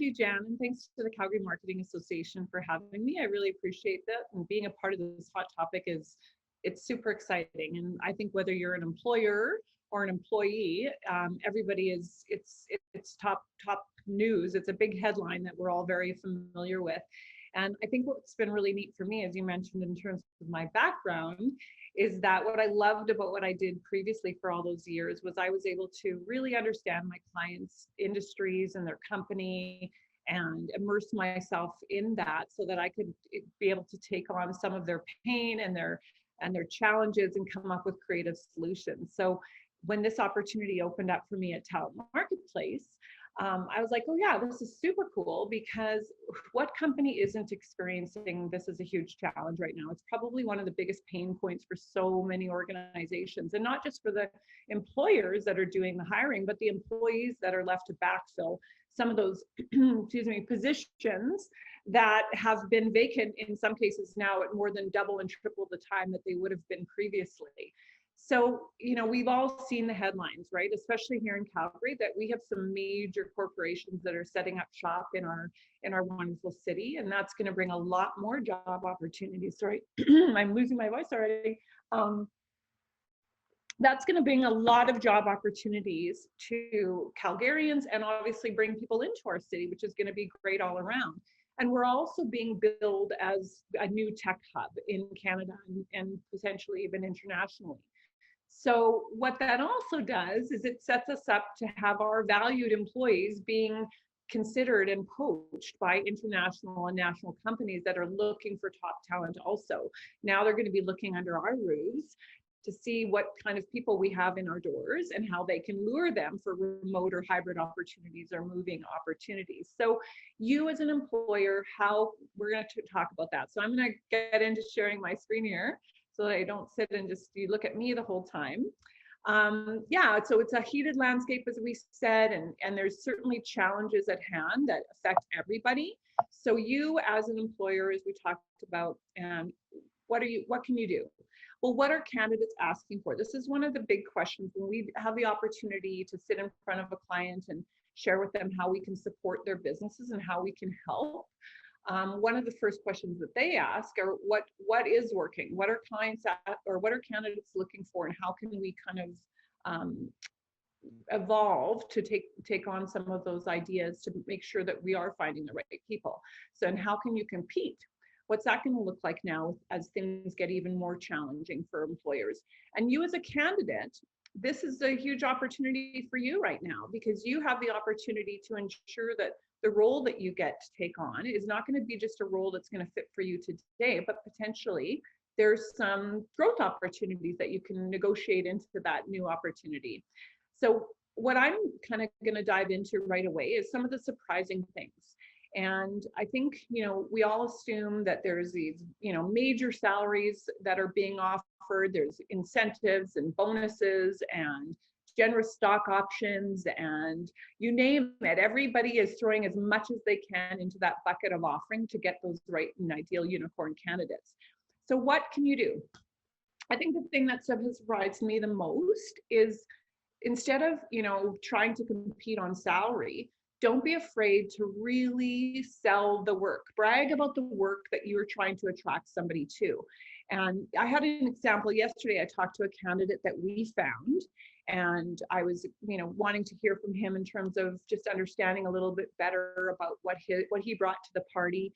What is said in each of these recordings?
you, Jan, and thanks to the Calgary Marketing Association for having me. I really appreciate that, and being a part of this hot topic it's super exciting. And I think whether you're an employer or an employee, everybody it's top news. It's a big headline that we're all very familiar with. And I think what's been really neat for me, as you mentioned, in terms of my background, is that what I loved about what I did previously for all those years was I was able to really understand my clients' industries and their company and immerse myself in that so that I could be able to take on some of their pain and their challenges and come up with creative solutions. So when this opportunity opened up for me at Talent Marketplace, I was like, oh yeah, this is super cool, because what company isn't experiencing this as a huge challenge right now? It's probably one of the biggest pain points for so many organizations, and not just for the employers that are doing the hiring, but the employees that are left to backfill some of those excuse me, positions that have been vacant in some cases now at more than double and triple the time that they would have been previously. So, we've all seen the headlines, right? Especially here in Calgary, that we have some major corporations that are setting up shop in our wonderful city, and that's going to bring a lot more job opportunities. Sorry, I'm losing my voice already. That's going to bring a lot of job opportunities to Calgarians, and obviously bring people into our city, which is going to be great all around. And we're also being billed as a new tech hub in Canada and potentially even internationally. So what that also does is it sets us up to have our valued employees being considered and poached by international and national companies that are looking for top talent also. Now they're going to be looking under our roofs to see what kind of people we have in our doors and how they can lure them for remote or hybrid opportunities or moving opportunities. So you as an employer, how we're going to talk about that. So I'm going to get into sharing my screen here, so that I don't sit and just you look at me the whole time. Yeah, so it's a heated landscape, as we said, and there's certainly challenges at hand that affect everybody. So you as an employer, as we talked about, what can you do? Well, what are candidates asking for? This is one of the big questions when we have the opportunity to sit in front of a client and share with them how we can support their businesses and how we can help. One of the first questions that they ask are what is working? What are clients at, or what are candidates looking for, and how can we kind of evolve to take on some of those ideas to make sure that we are finding the right people? So, and how can you compete? What's that going to look like now as things get even more challenging for employers? And you as a candidate, this is a huge opportunity for you right now, because you have the opportunity to ensure that the role that you get to take on is not going to be just a role that's going to fit for you today, but potentially there's some growth opportunities that you can negotiate into that new opportunity. So what I'm kind of going to dive into right away is some of the surprising things. And I think, we all assume that there's these, major salaries that are being offered. There's incentives and bonuses and generous stock options, and you name it. Everybody is throwing as much as they can into that bucket of offering to get those right and ideal unicorn candidates. So what can you do? I think the thing that has surprised me the most is, instead of, trying to compete on salary, don't be afraid to really sell the work. Brag about the work that you're trying to attract somebody to. And I had an example yesterday. I talked to a candidate that we found, and I was, wanting to hear from him in terms of just understanding a little bit better about what he brought to the party.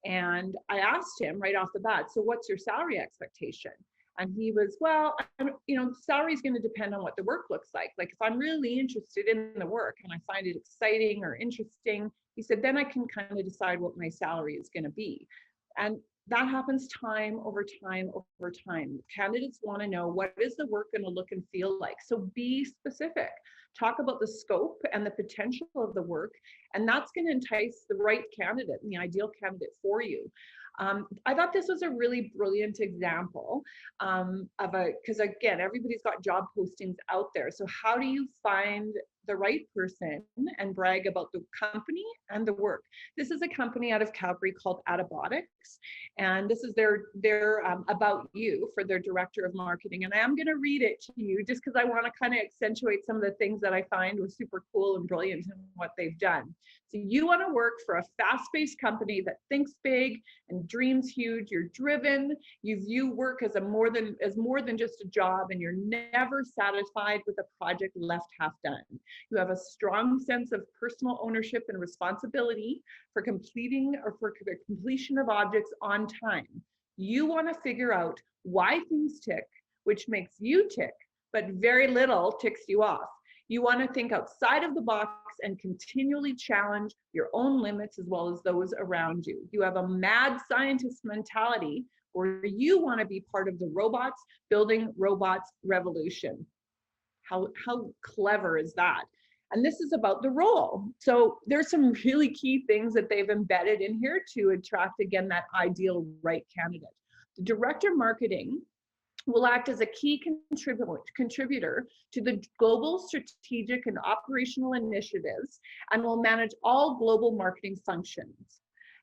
And I asked him right off the bat, so what's your salary expectation? And he was, well, salary is going to depend on what the work looks like. Like if I'm really interested in the work and I find it exciting or interesting, he said, then I can kind of decide what my salary is going to be. And that happens time over time over time. Candidates want to know, what is the work going to look and feel like? So be specific. Talk about the scope and the potential of the work, and that's going to entice the right candidate and the ideal candidate for you. I thought this was a really brilliant example because again, everybody's got job postings out there. So how do you find the right person and brag about the company and the work. This is a company out of Calgary called Adabotics, and this is their about you for their director of marketing. And I am going to read it to you just because I want to kind of accentuate some of the things that I find were super cool and brilliant in what they've done. So you want to work for a fast-paced company that thinks big and dreams huge. You're driven. You view work as more than just a job, and you're never satisfied with a project left half done. You have a strong sense of personal ownership and responsibility for completing or for the completion of objects on time. You want to figure out why things tick, which makes you tick, but very little ticks you off. You want to think outside of the box and continually challenge your own limits as well as those around you. You have a mad scientist mentality where you want to be part of the robots building robots revolution. How clever is that? And this is about the role. So there's some really key things that they've embedded in here to attract, again, that ideal right candidate. The director of marketing will act as a key contributor to the global strategic and operational initiatives and will manage all global marketing functions.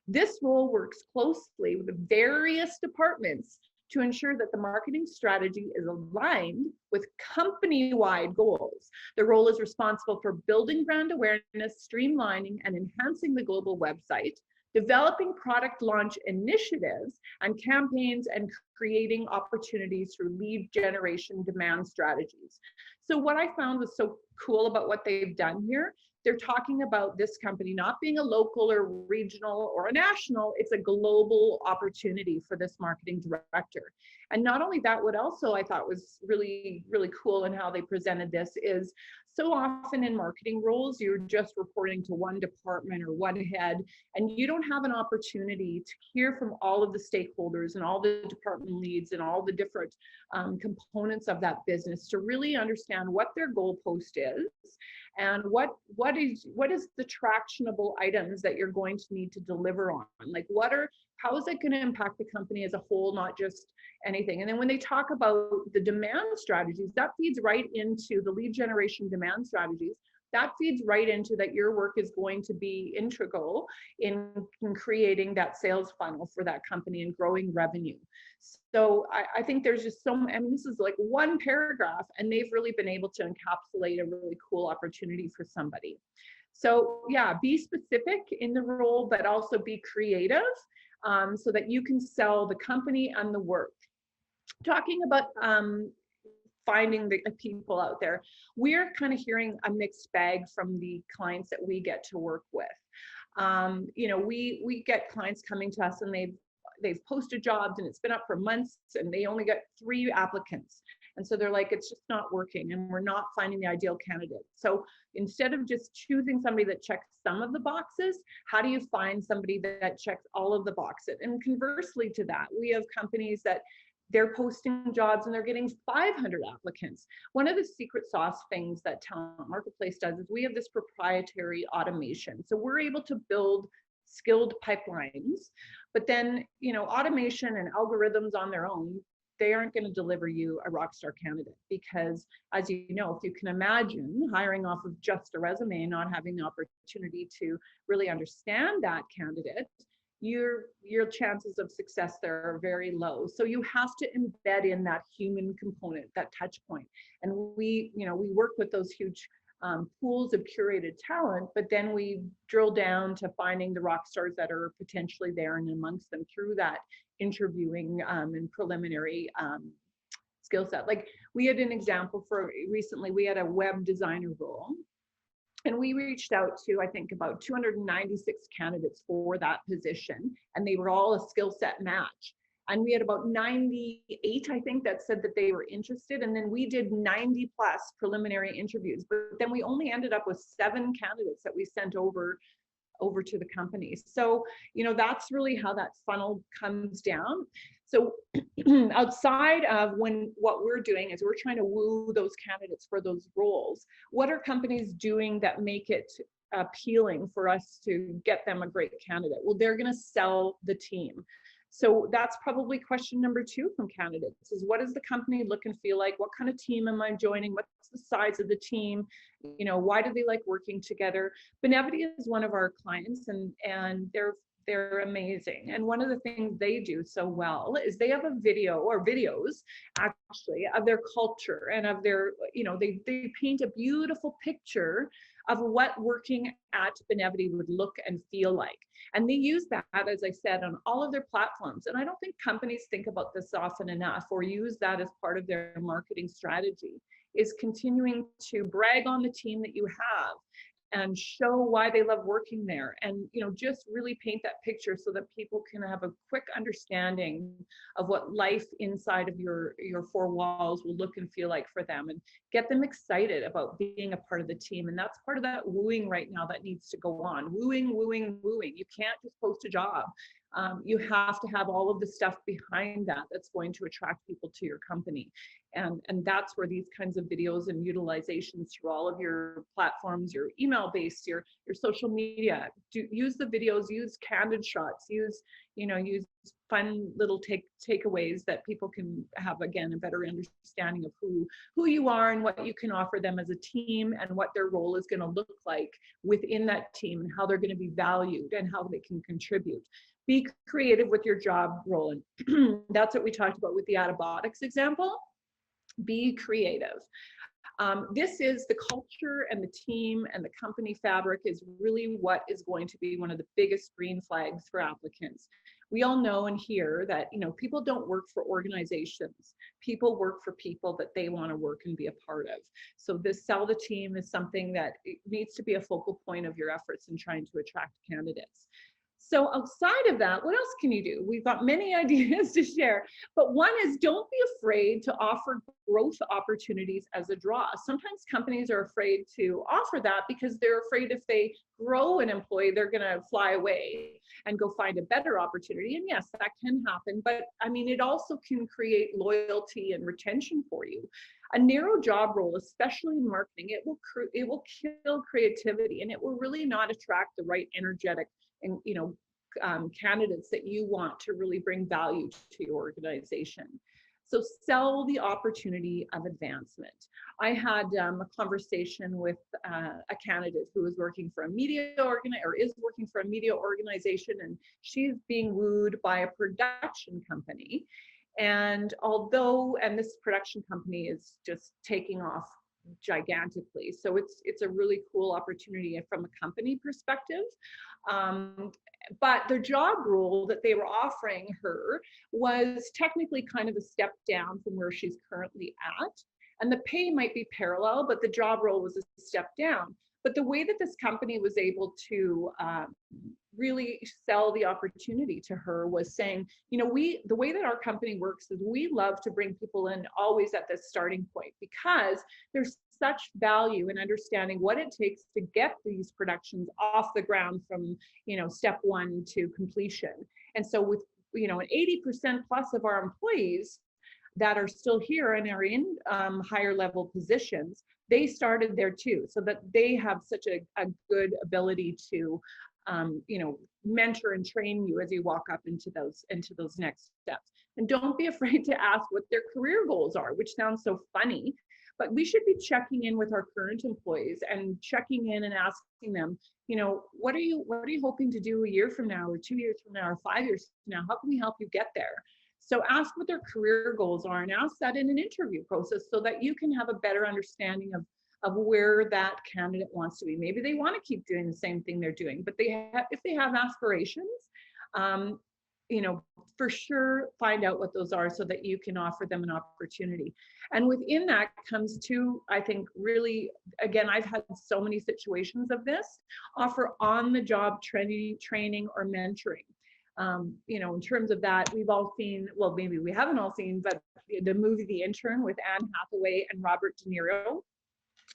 This role works closely with the various departments to ensure that the marketing strategy is aligned with company-wide goals. The role is responsible for building brand awareness, streamlining and enhancing the global website, developing product launch initiatives and campaigns, and creating opportunities through lead generation demand strategies. So what I found was so cool about what they've done here, they're talking about this company not being a local or regional or a national, it's a global opportunity for this marketing director. And not only that, what also I thought was really, really cool in how they presented this is so often in marketing roles, you're just reporting to one department or one head, and you don't have an opportunity to hear from all of the stakeholders and all the department leads and all the different components of that business to really understand what their goalpost is and what is the tractionable items that you're going to need to deliver on. Like how is it going to impact the company as a whole, not just anything. And then when they talk about the demand strategies, that feeds right into the lead generation demand strategies. That feeds right into that your work is going to be integral in creating that sales funnel for that company and growing revenue. So I think there's just this is like one paragraph, and they've really been able to encapsulate a really cool opportunity for somebody. So yeah, be specific in the role, but also be creative so that you can sell the company and the work. Talking about finding the people out there, we're kind of hearing a mixed bag from the clients that we get to work with. We get clients coming to us and they've posted jobs and it's been up for months and they only get 3 applicants. And so they're like, it's just not working and we're not finding the ideal candidate. So instead of just choosing somebody that checks some of the boxes, how do you find somebody that checks all of the boxes? And conversely to that, we have companies that they're posting jobs and they're getting 500 applicants. One of the secret sauce things that Talent Marketplace does is we have this proprietary automation. So we're able to build skilled pipelines, but then, automation and algorithms on their own, they aren't going to deliver you a rock star candidate because, as you know, if you can imagine hiring off of just a resume and not having the opportunity to really understand that candidate, your chances of success there are very low. So you have to embed in that human component, that touch point. And we work with those huge pools of curated talent, but then we drill down to finding the rock stars that are potentially there and amongst them through that interviewing and preliminary skill set. Like we had an example for recently, we had a web designer role. And we reached out to, I think, about 296 candidates for that position, and they were all a skill set match. And we had about 98, I think, that said that they were interested. And then we did 90 plus preliminary interviews, but then we only ended up with 7 candidates that we sent over to the companies. So, that's really how that funnel comes down. So outside of what we're doing is we're trying to woo those candidates for those roles. What are companies doing that make it appealing for us to get them a great candidate? Well, they're going to sell the team. So that's probably question number 2 from candidates is, what does the company look and feel like? What kind of team am I joining? What's the size of the team? Why do they like working together? Benevity is one of our clients, and they're amazing. And one of the things they do so well is they have a video or videos actually of their culture and of their, they paint a beautiful picture of what working at Benevity would look and feel like. And they use that, as I said, on all of their platforms. And I don't think companies think about this often enough or use that as part of their marketing strategy, is continuing to brag on the team that you have and show why they love working there, and just really paint that picture so that people can have a quick understanding of what life inside of your 4 walls will look and feel like for them, and get them excited about being a part of the team. And that's part of that wooing right now that needs to go on. Wooing, wooing, wooing. You can't just post a job. You have to have all of the stuff behind that that's going to attract people to your company. And that's where these kinds of videos and utilizations through all of your platforms, your email based, your social media, use the videos, use candid shots, use fun little takeaways that people can have, again, a better understanding of who you are and what you can offer them as a team, and what their role is going to look like within that team, and how they're going to be valued and how they can contribute. Be creative with your job role. And that's what we talked about with the antibiotics example. Be creative. This is the culture and the team and the company fabric is really what is going to be one of the biggest green flags for applicants. We all know and hear that people don't work for organizations. People work for people that they want to work and be a part of. So this sell the team is something that needs to be a focal point of your efforts in trying to attract candidates. So outside of that, what else can you do? We've got many ideas to share, but one is, don't be afraid to offer growth opportunities as a draw. Sometimes companies are afraid to offer that because they're afraid if they grow an employee, they're going to fly away and go find a better opportunity. And yes, that can happen, but I mean, it also can create loyalty and retention for you. A narrow job role, especially in marketing, it will kill creativity, and it will really not attract the right energetic and candidates that you want to really bring value to your organization. So sell the opportunity of advancement. I had a conversation with a candidate who was working for a media is working for a media organization, and she's being wooed by a production company. And this production company is just taking off gigantically. So it's a really cool opportunity from a company perspective. But the job role that they were offering her was technically kind of a step down from where she's currently at. And the pay might be parallel, but the job role was a step down. But the way that this company was able to really sell the opportunity to her was saying, the way that our company works is we love to bring people in always at this starting point, because there's such value in understanding what it takes to get these productions off the ground from, step 1 to completion. And so with, an 80% plus of our employees that are still here and are in higher level positions, they started there too, so that they have such a good ability to mentor and train you as you walk up into those next steps. And don't be afraid to ask what their career goals are, which sounds so funny, but we should be checking in with our current employees and checking in and asking them, what are you hoping to do a year from now, or 2 years from now, or 5 years from now? How can we help you get there? So ask what their career goals are, and ask that in an interview process so that you can have a better understanding of where that candidate wants to be. Maybe they want to keep doing the same thing they're doing, but if they have aspirations, for sure find out what those are so that you can offer them an opportunity. And within that comes to, I think, really, again, I've had so many situations of this, offer on-the-job training or mentoring. In terms of that, we've all seen, well, maybe we haven't all seen, but the movie The Intern with Anne Hathaway and Robert De Niro,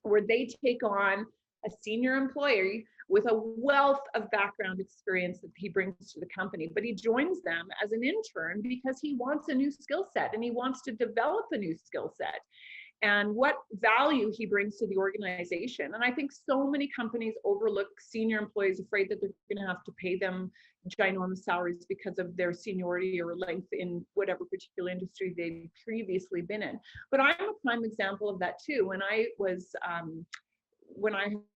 where they take on a senior employee with a wealth of background experience that he brings to the company, but he joins them as an intern because he wants a new skill set and he wants to develop a new skill set. and what value he brings to the organization. And I think so many companies overlook senior employees, afraid that they're going to have to pay them ginormous salaries because of their seniority or length in whatever particular industry they've previously been in. But I'm a prime example of that too. When I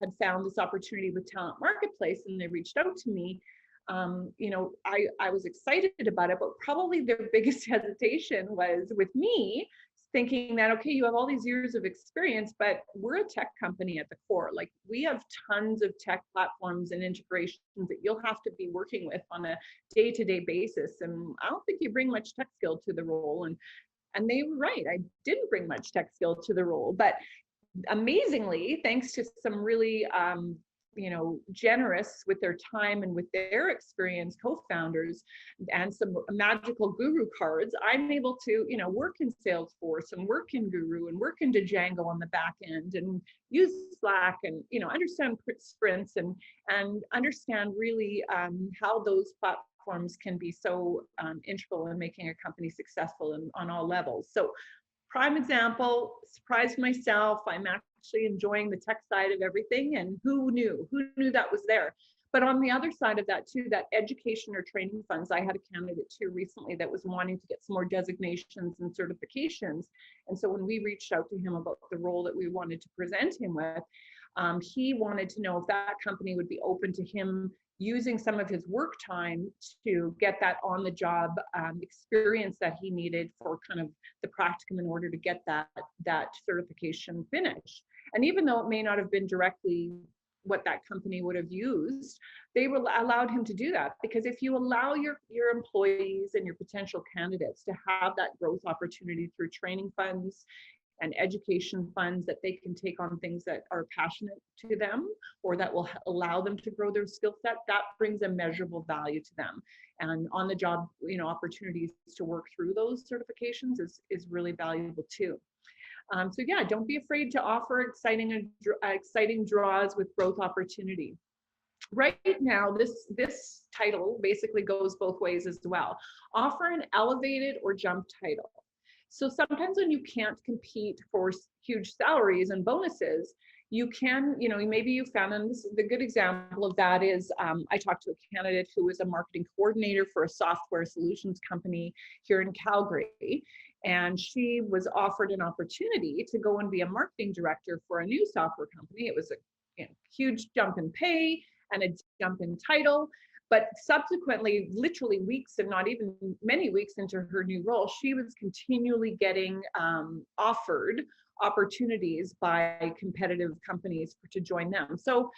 had found this opportunity with Talent Marketplace and they reached out to me, I was excited about it, but probably their biggest hesitation was with me, thinking that, okay, you have all these years of experience, but we're a tech company at the core. Like, we have tons of tech platforms and integrations that you'll have to be working with on a day-to-day basis. And I don't think you bring much tech skill to the role. And they were right. I didn't bring much tech skill to the role, but amazingly, thanks to some really generous with their time and with their experience co-founders and some magical guru cards, I'm able to work in Salesforce and work in Guru and work in Django on the back end and use Slack and understand sprints and understand really how those platforms can be so integral in making a company successful on all levels. So prime example, surprised myself. I'm actually enjoying the tech side of everything, and who knew that was there. But on the other side of that too, that education or training funds, I had a candidate too recently that was wanting to get some more designations and certifications. And so when we reached out to him about the role that we wanted to present him with, he wanted to know if that company would be open to him using some of his work time to get that on the job experience that he needed for kind of the practicum in order to get that certification finished. And even though it may not have been directly what that company would have used, they allowed him to do that, because if you allow your employees and your potential candidates to have that growth opportunity through training funds and education funds that they can take on things that are passionate to them or that will allow them to grow their skill set, that brings a measurable value to them. And on the job, opportunities to work through those certifications is really valuable too. So yeah, don't be afraid to offer exciting draws with growth opportunity. Right now, this title basically goes both ways as well. Offer an elevated or jump title. So sometimes when you can't compete for huge salaries and bonuses, you can, maybe you found, and this is the good example of that is, I talked to a candidate who was a marketing coordinator for a software solutions company here in Calgary. And she was offered an opportunity to go and be a marketing director for a new software company. It was a huge jump in pay and a jump in title. But subsequently, literally weeks and not even many weeks into her new role, she was continually getting offered opportunities by competitive companies to join them. So,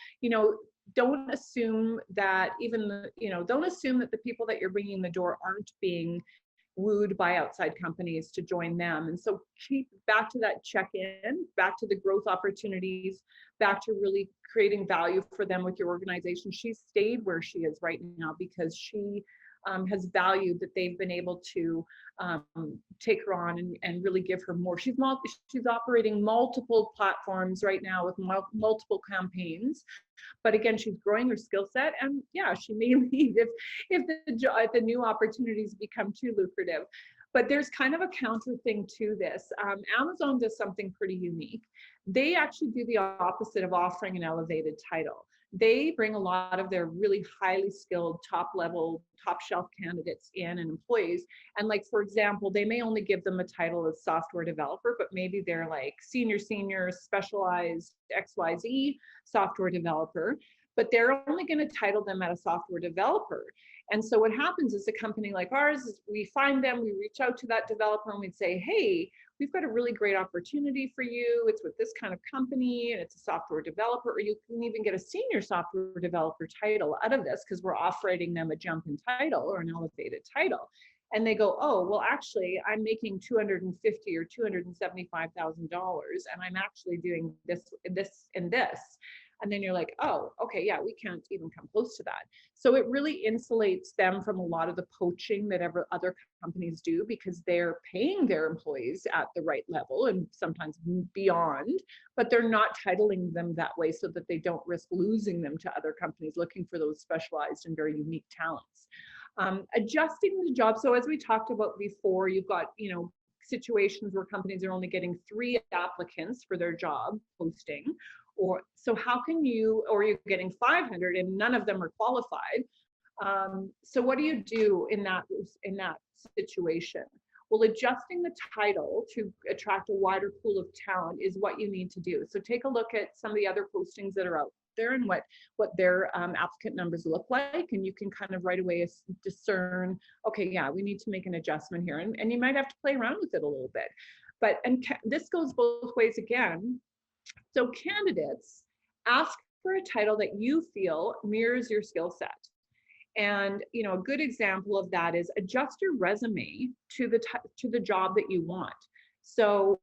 don't assume that don't assume that the people that you're bringing in the door aren't being wooed by outside companies to join them. And so keep back to that check-in, back to the growth opportunities, back to really creating value for them with your organization. She's stayed where she is right now because she has valued that they've been able to take her on and really give her more. She's operating multiple platforms right now with multiple campaigns. But again, she's growing her skill set, and yeah, she may leave if the new opportunities become too lucrative. But there's kind of a counter thing to this. Amazon does something pretty unique. They actually do the opposite of offering an elevated title. They bring a lot of their really highly skilled, top level, top shelf candidates in and employees. And like, for example, they may only give them a title as software developer, but maybe they're like senior, specialized XYZ software developer, but they're only going to title them as a software developer. And so what happens is a company like ours, is we find them, we reach out to that developer and we'd say, hey, we've got a really great opportunity for you. It's with this kind of company and it's a software developer, or you can even get a senior software developer title out of this because we're offering them a jump in title or an elevated title. And they go, oh, well, actually, I'm making $250,000 or $275,000, and I'm actually doing this, and this. And then you're like, oh, okay, yeah, we can't even come close to that. So it really insulates them from a lot of the poaching that other companies do, because they're paying their employees at the right level and sometimes beyond, but they're not titling them that way so that they don't risk losing them to other companies looking for those specialized and very unique talents. Adjusting the job. So as we talked about before, you've got, situations where companies are only getting 3 applicants for their job posting, or so how can you, or you're getting 500 and none of them are qualified. So what do you do in that situation? Well, adjusting the title to attract a wider pool of talent is what you need to do. So take a look at some of the other postings that are out there and what their applicant numbers look like, and you can kind of right away discern, okay, yeah, we need to make an adjustment here, and you might have to play around with it a little bit. But this goes both ways again. So candidates, ask for a title that you feel mirrors your skill set. And a good example of that is adjust your resume to the job that you want. So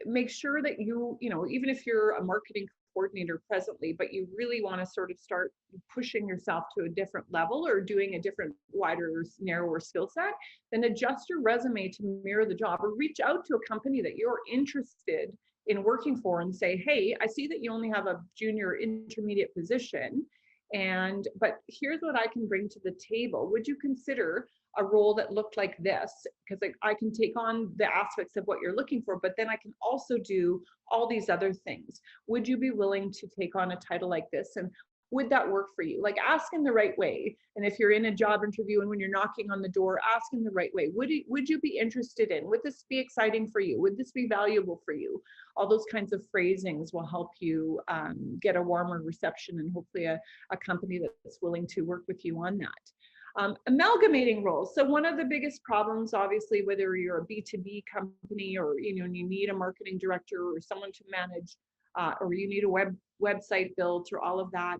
make sure that even if you're a marketing coordinator presently, but you really want to sort of start pushing yourself to a different level or doing a different, wider, narrower skill set, then adjust your resume to mirror the job, or reach out to a company that you're interested in working for and say, hey, I see that you only have a junior intermediate position, but here's what I can bring to the table. Would you consider a role that looked like this? Because I can take on the aspects of what you're looking for, but then I can also do all these other things. Would you be willing to take on a title like this? And would that work for you? Like, ask in the right way. And if you're in a job interview and when you're knocking on the door, ask in the right way. Would you be interested in? Would this be exciting for you? Would this be valuable for you? All those kinds of phrasings will help you get a warmer reception, and hopefully a company that's willing to work with you on that. Amalgamating roles. So one of the biggest problems, obviously, whether you're a B2B company or you need a marketing director or someone to manage, or you need a website built or all of that.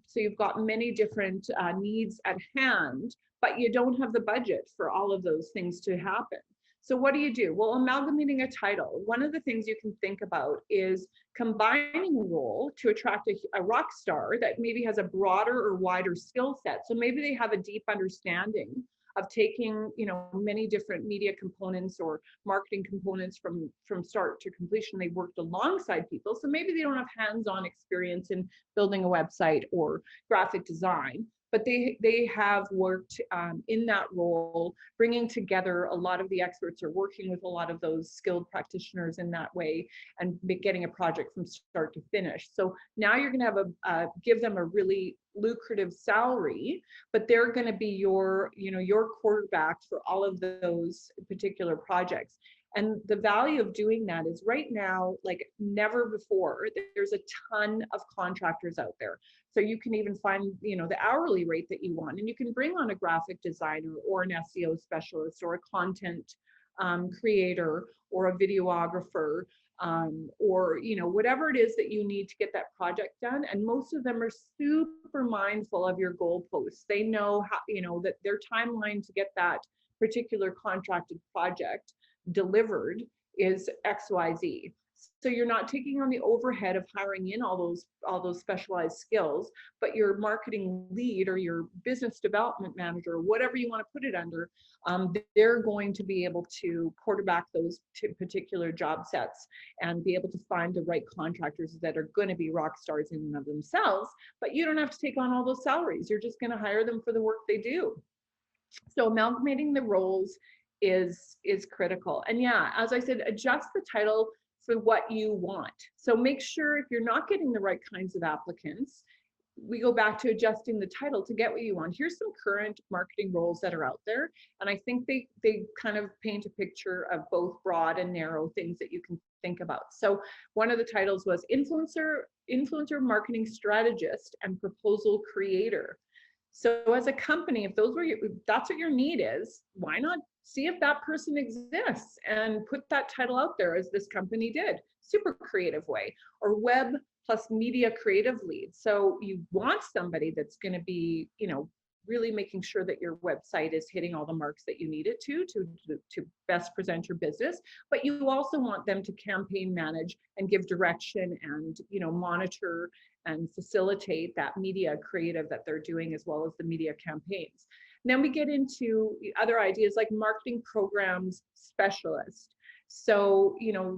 So you've got many different needs at hand, but you don't have the budget for all of those things to happen. So what do you do? Well, amalgamating a title. One of the things you can think about is combining a role to attract a rock star that maybe has a broader or wider skill set. So maybe they have a deep understanding of taking many different media components or marketing components from start to completion. They worked alongside people, so maybe they don't have hands-on experience in building a website or graphic design, but they have worked in that role, bringing together a lot of the experts, or working with a lot of those skilled practitioners in that way, and getting a project from start to finish. So now you're going to have give them a really lucrative salary, but they're going to be your quarterback for all of those particular projects. And the value of doing that is, right now, like never before, there's a ton of contractors out there. So you can even find, the hourly rate that you want, and you can bring on a graphic designer or an SEO specialist or a content creator or a videographer, or whatever it is that you need to get that project done. And most of them are super mindful of your goalposts. They know how, that their timeline to get that particular contracted project delivered is XYZ. So you're not taking on the overhead of hiring in all those specialized skills, but your marketing lead or your business development manager, or whatever you want to put it under, they're going to be able to quarterback those particular job sets and be able to find the right contractors that are going to be rock stars in and of themselves. But you don't have to take on all those salaries. You're just going to hire them for the work they do. So amalgamating the roles is critical. And yeah, as I said, adjust the title for what you want. So make sure, if you're not getting the right kinds of applicants, we go back to adjusting the title to get what you want. Here's some current marketing roles that are out there, and I think they kind of paint a picture of both broad and narrow things that you can think about. So one of the titles was influencer marketing strategist and proposal creator. So as a company, if that's what your need is, why not see if that person exists and put that title out there, as this company did. Super creative way. Or web plus media creative lead. So you want somebody that's going to be, really making sure that your website is hitting all the marks that you need it to best present your business, but you also want them to campaign manage and give direction and, monitor and facilitate that media creative that they're doing, as well as the media campaigns. And then we get into other ideas like marketing programs specialist. So,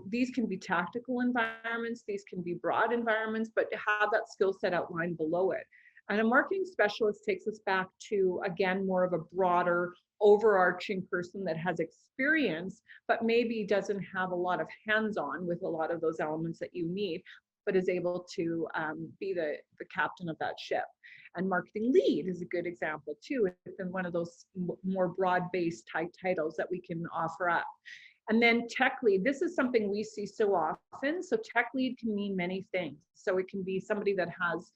these can be tactical environments, these can be broad environments, but have that skill set outlined below it. And a marketing specialist takes us back to, again, more of a broader, overarching person that has experience, but maybe doesn't have a lot of hands-on with a lot of those elements that you need, but is able to be the captain of that ship. And marketing lead is a good example too. It's one of those more broad-based type titles that we can offer up. And then tech lead, this is something we see so often. So tech lead can mean many things. So it can be somebody that has,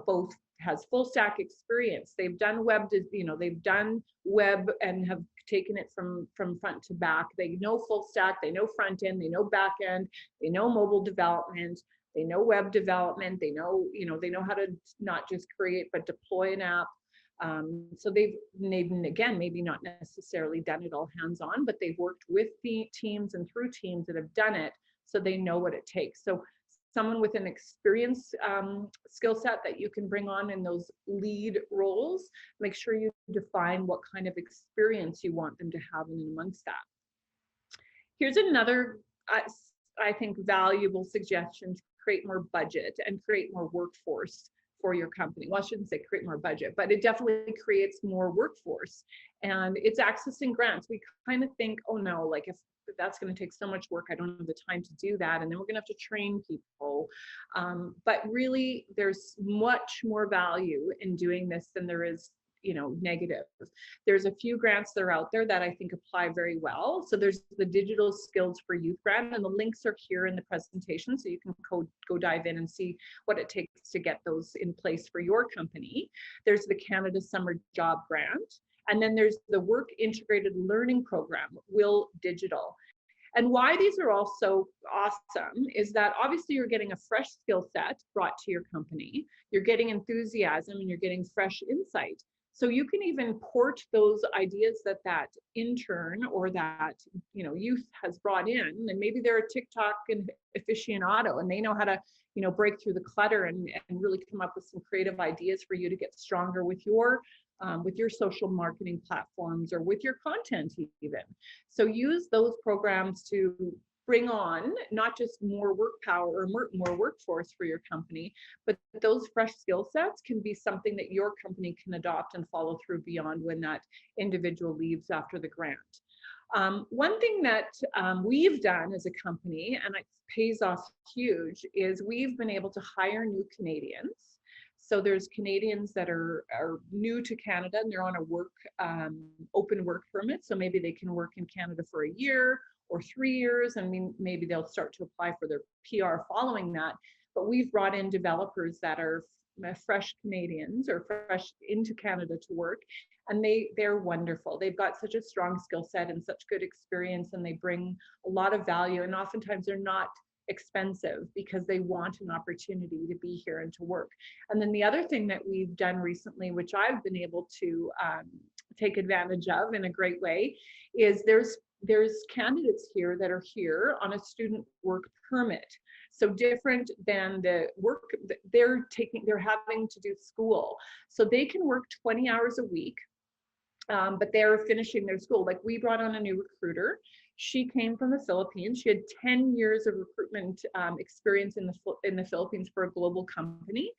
both has full stack experience. They've done web, they've done web and have taken it from front to back. They know full stack, they know front end, they know back end, they know mobile development, they know web development, they know how to not just create, but deploy an app. So they've again, maybe not necessarily done it all hands-on, but they've worked with the teams and through teams that have done it, so they know what it takes. So someone with an experience skill set that you can bring on in those lead roles, make sure you define what kind of experience you want them to have in amongst that. Here's another, I think, valuable suggestion: to create more budget and create more workforce for your company. Well, I shouldn't say create more budget, but it definitely creates more workforce. And it's accessing grants. We kind of think, oh no, like if that's going to take so much work, I don't have the time to do that. And then we're going to have to train people. But really, there's much more value in doing this than there is negative. There's a few grants that are out there that I think apply very well. So there's the Digital Skills for Youth grant, and the links are here in the presentation, so you can go dive in and see what it takes to get those in place for your company. There's the Canada Summer Job Grant, and then there's the Work Integrated Learning Program, Will Digital. And why these are all so awesome is that obviously you're getting a fresh skill set brought to your company, you're getting enthusiasm, and you're getting fresh insight. So you can even port those ideas that intern or that youth has brought in, and maybe they're a TikTok aficionado and they know how to break through the clutter and really come up with some creative ideas for you to get stronger with your social marketing platforms or with your content even. So use those programs to bring on not just more work power or more workforce for your company, but those fresh skill sets can be something that your company can adopt and follow through beyond when that individual leaves after the grant. One thing that we've done as a company, and it pays off huge, is we've been able to hire new Canadians. So there's Canadians that are new to Canada and they're on a open work permit. So maybe they can work in Canada for a year or 3 years, and maybe they'll start to apply for their PR following that. But we've brought in developers that are fresh Canadians or fresh into Canada to work, and they're wonderful. They've got such a strong skill set and such good experience, and they bring a lot of value, and oftentimes they're not expensive because they want an opportunity to be here and to work. And then the other thing that we've done recently, which I've been able to take advantage of in a great way, is there's candidates here that are here on a student work permit. So different than the work they're having to do school. So they can work 20 hours a week, but they're finishing their school. Like, we brought on a new recruiter. She came from the Philippines. She had 10 years of recruitment experience in the Philippines for a global company.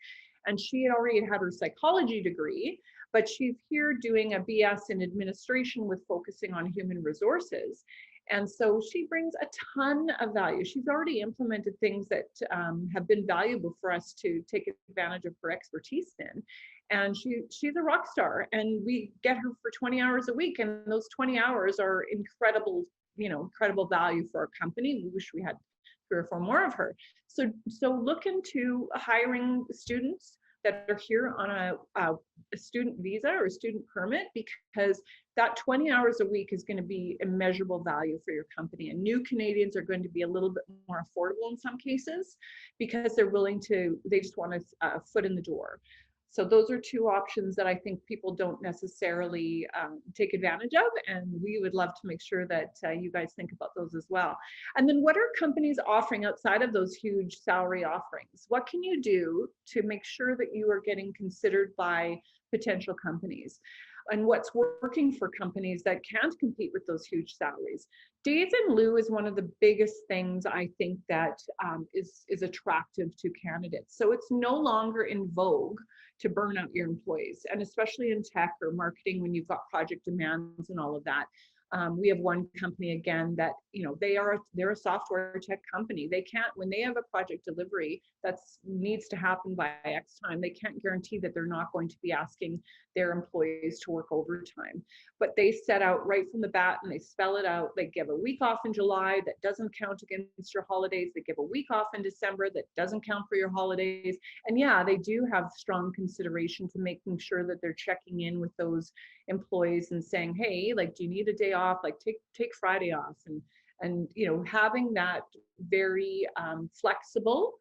And she had already had her psychology degree, but she's here doing a BS in administration with focusing on human resources. And so she brings a ton of value. She's already implemented things that have been valuable for us to take advantage of her expertise in. And she's a rock star, and we get her for 20 hours a week. And those 20 hours are incredible value for our company. We wish we had 3 or 4 more of her. So look into hiring students that are here on a student visa or a student permit, because that 20 hours a week is going to be immeasurable value for your company. And new Canadians are going to be a little bit more affordable in some cases because they just want a foot in the door. So those are 2 options that I think people don't necessarily take advantage of, and we would love to make sure that you guys think about those as well. And then, what are companies offering outside of those huge salary offerings? What can you do to make sure that you are getting considered by potential companies? and what's working for companies that can't compete with those huge salaries. Days in lieu is one of the biggest things I think that is attractive to candidates. So it's no longer in vogue to burn out your employees, and especially in tech or marketing when you've got project demands and all of that. We have one company again that, you know, they're a software tech company. They can't, when they have a project delivery that needs to happen by X time, they can't guarantee that they're not going to be asking their employees to work overtime. But they set out right from the bat and they spell it out. They give a week off in July that doesn't count against your holidays. They give a week off in December that doesn't count for your holidays. And yeah, they do have strong consideration to making sure that they're checking in with those employees and saying, hey, like, do you need a day off? Like, take Friday off. And you know, having that very flexible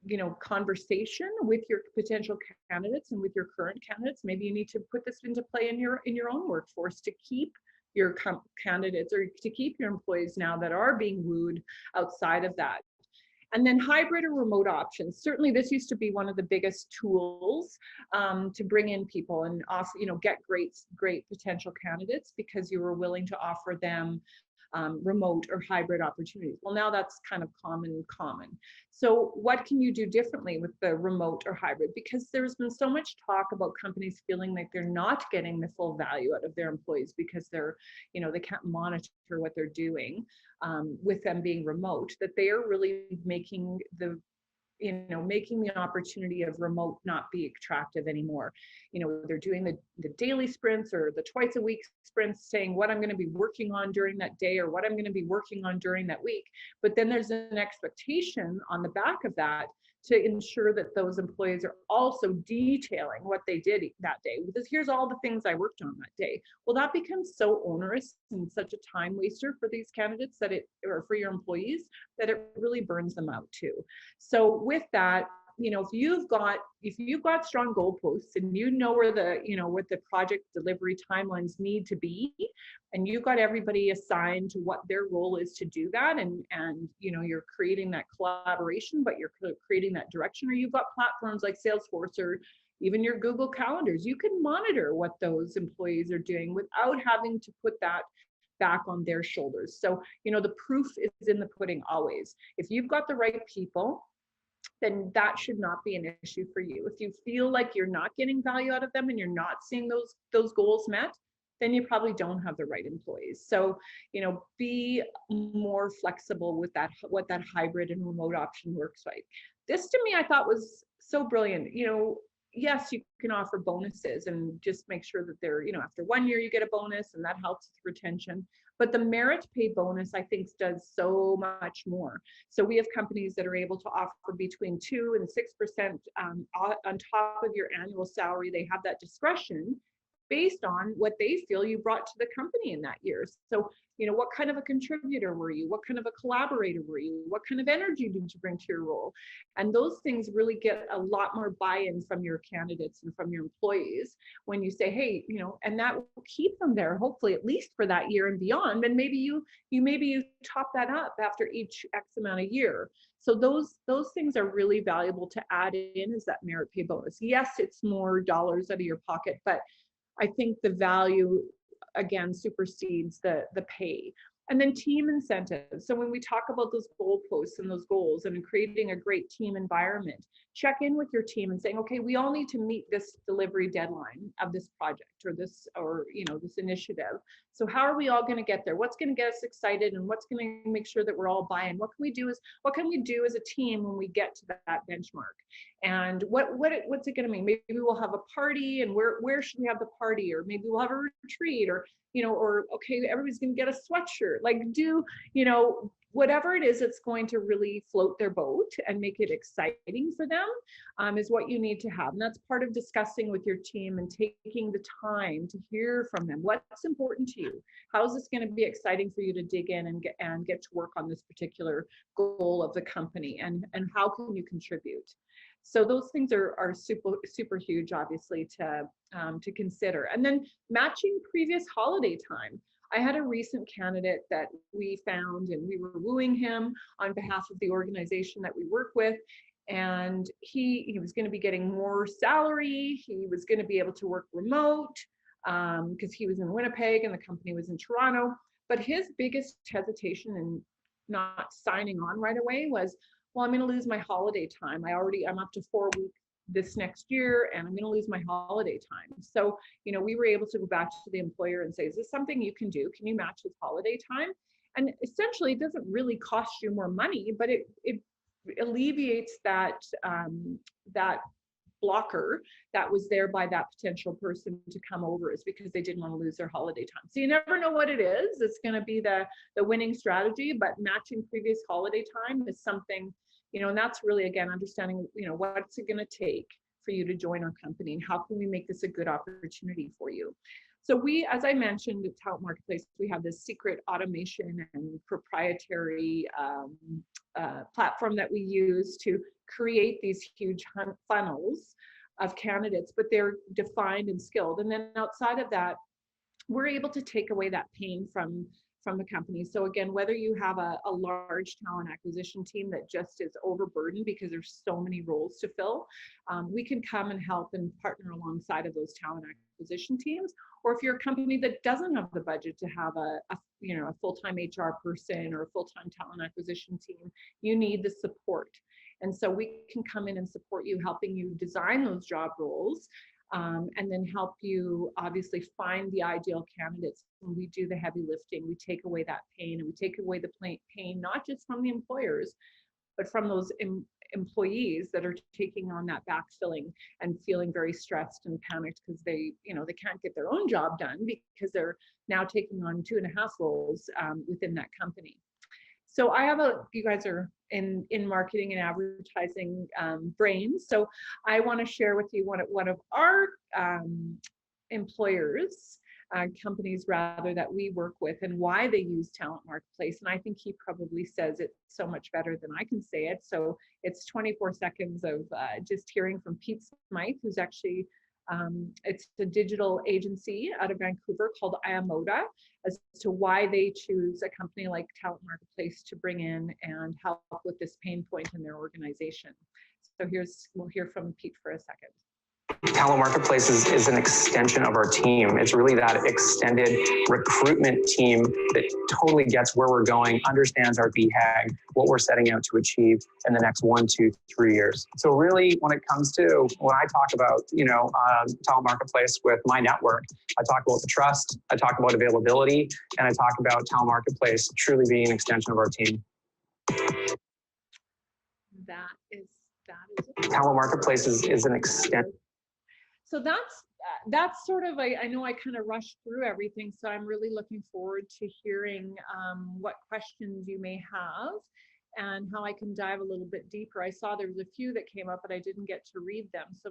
you know, conversation with your potential candidates and with your current candidates. Maybe you need to put this into play in your own workforce to keep your candidates or to keep your employees now that are being wooed outside of that. And then hybrid or remote options. Certainly this used to be one of the biggest tools to bring in people and offer, you know, get great potential candidates because you were willing to offer them remote or hybrid opportunities. Well, now that's kind of common. So what can you do differently with the remote or hybrid? Because there's been so much talk about companies feeling like they're not getting the full value out of their employees because they're, you know, they can't monitor what they're doing with them being remote, that they are really making the opportunity of remote not be attractive anymore. You know, they're doing the daily sprints or the twice a week sprints, saying what I'm going to be working on during that day or what I'm going to be working on during that week. But then there's an expectation on the back of that to ensure that those employees are also detailing what they did that day. Because here's all the things I worked on that day. Well, that becomes so onerous and such a time waster for these candidates or for your employees, that it really burns them out too. So with that, you know, if you've got strong goalposts and you know where what the project delivery timelines need to be, and you've got everybody assigned to what their role is to do that, and you know, you're creating that collaboration, but you're creating that direction, or you've got platforms like Salesforce or even your Google calendars, you can monitor what those employees are doing without having to put that back on their shoulders. So, you know, the proof is in the pudding always. If you've got the right people, then that should not be an issue for you. If you feel like you're not getting value out of them and you're not seeing those goals met, then you probably don't have the right employees. So, you know, be more flexible with that, what that hybrid and remote option works like. This to me, I thought was so brilliant. You know, yes, you can offer bonuses and just make sure that they're, you know, after 1 year you get a bonus and that helps with retention. But the merit pay bonus, I think, does so much more. So we have companies that are able to offer between 2 and 6% on top of your annual salary. They have that discretion based on what they feel you brought to the company in that year. So, you know, what kind of a contributor were you? What kind of a collaborator were you? What kind of energy did you bring to your role? And those things really get a lot more buy-in from your candidates and from your employees when you say, hey, you know, and that will keep them there, hopefully at least for that year and beyond. And maybe you top that up after each X amount of year. So those things are really valuable to add in as that merit pay bonus. Yes, it's more dollars out of your pocket, but I think the value, again, supersedes the pay. And then team incentives. So when we talk about those goalposts and those goals and creating a great team environment, check in with your team and saying, okay, we all need to meet this delivery deadline of this project or this initiative. So how are we all going to get there? What's going to get us excited, and what's going to make sure that we're all buying? What can we do as a team when we get to that benchmark? And what's it going to mean? Maybe we'll have a party, and where should we have the party? Or maybe we'll have a retreat, or okay, everybody's going to get a sweatshirt. Like, whatever it is that's going to really float their boat and make it exciting for them is what you need to have. And that's part of discussing with your team and taking the time to hear from them. What's important to you? How is this going to be exciting for you to dig in and get to work on this particular goal of the company? And how can you contribute? So those things are super huge, obviously, to consider. And then matching previous holiday time. I had a recent candidate that we found, and we were wooing him on behalf of the organization that we work with. and he was going to be getting more salary. He was going to be able to work remote because he was in Winnipeg and the company was in Toronto. But his biggest hesitation in not signing on right away was, well, I'm going to lose my holiday time. I'm up to 4 weeks this next year, and I'm going to lose my holiday time. So, we were able to go back to the employer and say, is this something you can do? Can you match his holiday time? And essentially, it doesn't really cost you more money, but it alleviates that blocker that was there by that potential person to come over, is because they didn't want to lose their holiday time. So you never know what it is. It's going to be the winning strategy, but matching previous holiday time is something, and that's really, again, understanding, what's it going to take for you to join our company, and how can we make this a good opportunity for you. So we, as I mentioned, at Talent Marketplace, we have this secret automation and proprietary platform that we use to create these huge funnels of candidates, but they're defined and skilled. And then outside of that, we're able to take away that pain from the company. So again, whether you have a large talent acquisition team that just is overburdened because there's so many roles to fill, we can come and help and partner alongside of those talent acquisition teams. Or if you're a company that doesn't have the budget to have a full-time HR person or a full-time talent acquisition team, you need the support. And so we can come in and support you, helping you design those job roles, and then help you obviously find the ideal candidates. When we do the heavy lifting, we take away that pain, and we take away the pain not just from the employers, but from those employees that are taking on that backfilling and feeling very stressed and panicked because they can't get their own job done because they're now taking on 2.5 roles within that company. So you guys are in marketing and advertising brains. So I want to share with you one of our employers, companies rather, that we work with, and why they use Talent Marketplace. And I think he probably says it so much better than I can say it. So it's 24 seconds of just hearing from Pete Smythe, who's actually it's a digital agency out of Vancouver called Iamoda, as to why they choose a company like Talent Marketplace to bring in and help with this pain point in their organization. So we'll hear from Pete for a second. Talent Marketplace is an extension of our team. It's really that extended recruitment team that totally gets where we're going, understands our BHAG, what we're setting out to achieve in the next 1, 2, 3 years. So really, when it comes to when I talk about, Talent Marketplace with my network, I talk about the trust, I talk about availability, and I talk about Talent Marketplace truly being an extension of our team. That is it. Talent Marketplace is an extension. So that's sort of, I know I kind of rushed through everything, so I'm really looking forward to hearing what questions you may have and how I can dive a little bit deeper. I saw there was a few that came up, but I didn't get to read them. So